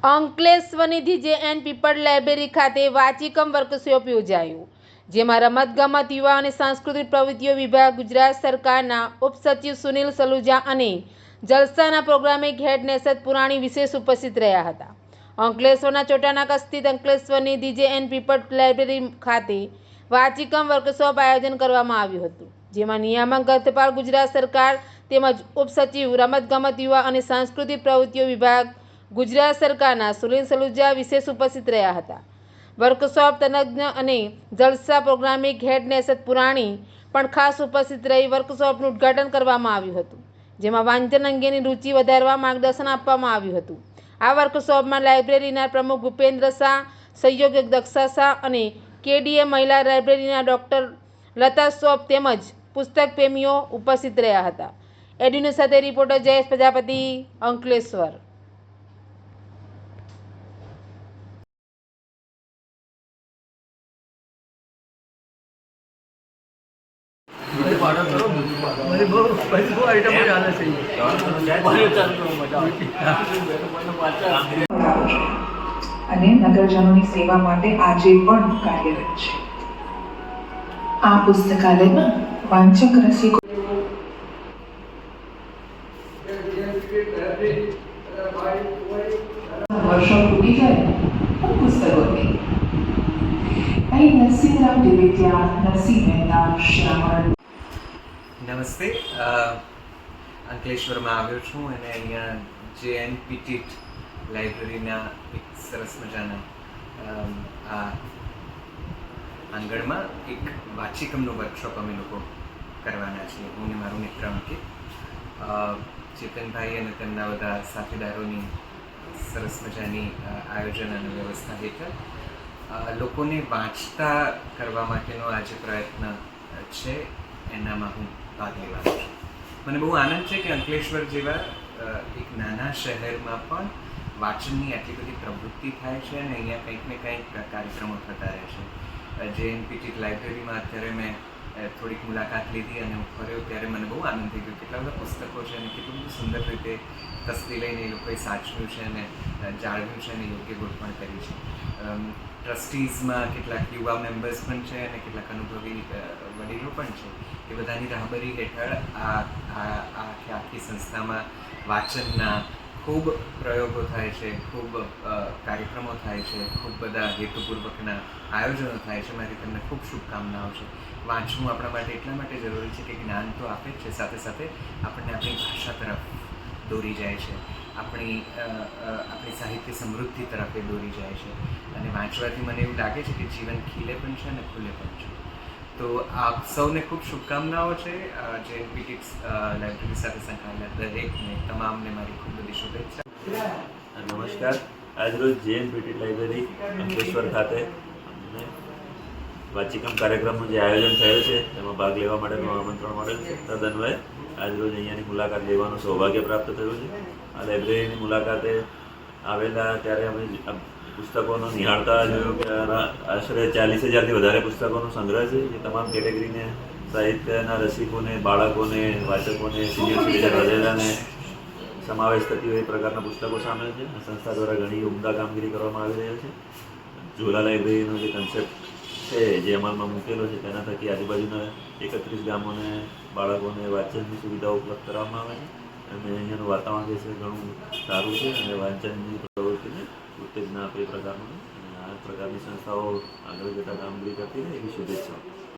અંકલેશ્વરની DJN પીપળ library ખાતે વાચિકમ workshop યોજાયું, જેમાં રમતગમત, યુવા અને સાંસ્કૃતિક પ્રવૃત્તિઓ વિભાગ, ગુજરાત સરકારના ઉપસચિવ સુનિલ સલુજા અને જલસાના પ્રોગ્રામિંગ હેડ નેસદ પુરાણી વિશેષ ઉપસ્થિત રહ્યા હતા. અંકલેશ્વરના ચોટાનાકા સ્થિત અંકલેશ્વરની DJN પીપળ લાઇબ્રેરી ખાતે વાચિકમ વર્કશોપ આયોજન કરવામાં આવ્યું હતું, જેમાં નિયામક ગતપાલ ગુજરાત સરકાર તેમજ ઉપસચિવ રમતગમત, યુવા અને સાંસ્કૃતિક પ્રવૃત્તિઓ વિભાગ, ગુજરાત સરકારના સુનિલ સલુજા વિશેષ ઉપસ્થિત રહ્યા હતા. વર્કશોપ તજજ્ઞ અને જલસા પ્રોગ્રામિંગ હેડ નેસદ પુરાણી પણ ખાસ ઉપસ્થિત રહી વર્કશોપનું ઉદ્ઘાટન કરવામાં આવ્યું હતું, જેમાં વાંચન અંગેની રુચિ વધારવા માર્ગદર્શન આપવામાં આવ્યું હતું. આ વર્કશોપમાં લાઇબ્રેરીના પ્રમુખ ભૂપેન્દ્ર શાહ, સહયોગી દક્ષા શાહ અને KDA મહિલા લાઇબ્રેરીના ડોક્ટર લતા શોપ તેમજ પુસ્તક પ્રેમીઓ ઉપસ્થિત રહ્યા હતા. એડ્યુન્યૂઝ સાથે રિપોર્ટર જયેશ પ્રજાપતિ, અંકલેશ્વર. અને નગરજનોની સેવા માટે આજે પણ કાર્યરત છે. આ પુસ્તકાલયમાં વાંચક રસિકો વર્ષો પૂરી જાય પણ પુસ્તકો નહીં. અહીં નરસિંહરાવ દિવેટિયા, નરસિંહ મહેતા, શ્યામળ. નમસ્તે, અંકલેશ્વરમાં આવ્યો છું અને અહીંયા JN પીટીટ લાઇબ્રેરીના એક સરસ મજાના આ આંગણમાં એક વાચિકમનો વર્કશોપ અમે લોકો કરવાના છીએ. હું ને મારું મિત્ર અંકિત, ચેતનભાઈ અને તેમના બધા સાથીદારોની સરસ મજાની આયોજન અને વ્યવસ્થા હેઠળ લોકોને વાંચતા કરવા માટેનો આ જે પ્રયત્ન છે એનામાં હું ભાગ લેવાનો છું. મને બહુ આનંદ છે કે અંકલેશ્વર જેવા એક નાના શહેરમાં પણ વાંચનની આટલી બધી પ્રવૃત્તિ થાય છે અને અહીંયા કંઈક ને કંઈક કાર્યક્રમો થતા રહે છે. JN પીટીટ લાઇબ્રેરીમાં અત્યારે મેં થોડીક મુલાકાત લીધી અને હું ફર્યો ત્યારે મને બહુ આનંદ થઈ ગયો. કેટલા બધા પુસ્તકો છે અને કેટલું બધું સુંદર રીતે તસ્દી લઈને એ લોકોએ સાચવ્યું છે અને જાળવ્યું છે અને યોગ્ય ગોઠવણ કરી છે. ટ્રસ્ટીઝમાં કેટલાક યુવા મેમ્બર્સ પણ છે અને કેટલાક અનુભવી વડીલો પણ છે. એ બધાની રાહબરી હેઠળ આખી સંસ્થામાં વાંચનના ખૂબ પ્રયોગો થાય છે, ખૂબ કાર્યક્રમો થાય છે, ખૂબ બધા હેતુપૂર્વકના આયોજનો થાય છે. મારી તમને ખૂબ શુભકામનાઓ છે. વાંચવું આપણા માટે એટલા માટે જરૂરી છે કે જ્ઞાન તો આપે જ છે, સાથે સાથે આપણને આપણી ભાષા તરફ દોરી જાય છે, આપણી સાહિત્ય સમૃદ્ધિ તરફ એ દોરી જાય છે અને વાંચવાથી મને એવું લાગે છે કે જીવન ખીલે પણ છે અને ખુલે પણ છે. તો આપ સૌને ખૂબ શુભકામનાઓ છે. JN પીટીટ લાઇબ્રેરી સાથે સંકળાયેલા દરેકને તમામને મારી ખૂબ બધી શુભેચ્છા. નમસ્કાર. આજરોજ JN પીટીટ લાઇબ્રેરી અંકલેશ્વર ખાતે વાચિકમ કાર્યક્રમનું જે આયોજન થયેલ છે તેમાં ભાગ લેવા માટેનું આમંત્રણ મળેલ છે. તદન્વયે આજરોજ અહીંયાની મુલાકાત લેવાનું સૌભાગ્ય પ્રાપ્ત થયું છે. આ લાઇબ્રેરીની મુલાકાતે આવેલા ત્યારે અમે પુસ્તકોનો નિહાળતા જોયું કે આશરે 40,000થી વધારે પુસ્તકોનો સંગ્રહ છે, જે તમામ કેટેગરીને સાહિત્યના રસિકોને, બાળકોને, વાચકોને, સિનિયર સિટીઝન વગેરેને સમાવેશ થતી હોય એ પ્રકારના પુસ્તકો સામેલ છે. આ સંસ્થા દ્વારા ઘણી ઉમદા કામગીરી કરવામાં આવી રહી છે. ઝોલા લાઇબ્રેરીનો જે કન્સેપ્ટ છે જે અમલમાં મૂકેલો છે તેના થકી આજુબાજુના 31 ગામોને બાળકોને વાંચનની સુવિધાઓ ઉપલબ્ધ કરવામાં આવે છે અને અહીંયાનું વાતાવરણ જે છે ઘણું સારું છે અને વાંચનની પ્રવૃત્તિને ઉત્તેજના આપે એ પ્રકારનું અને આ પ્રકારની સંસ્થાઓ આગળ જતાં કામગીરી કરતી રહે એવી શુભેચ્છાઓ.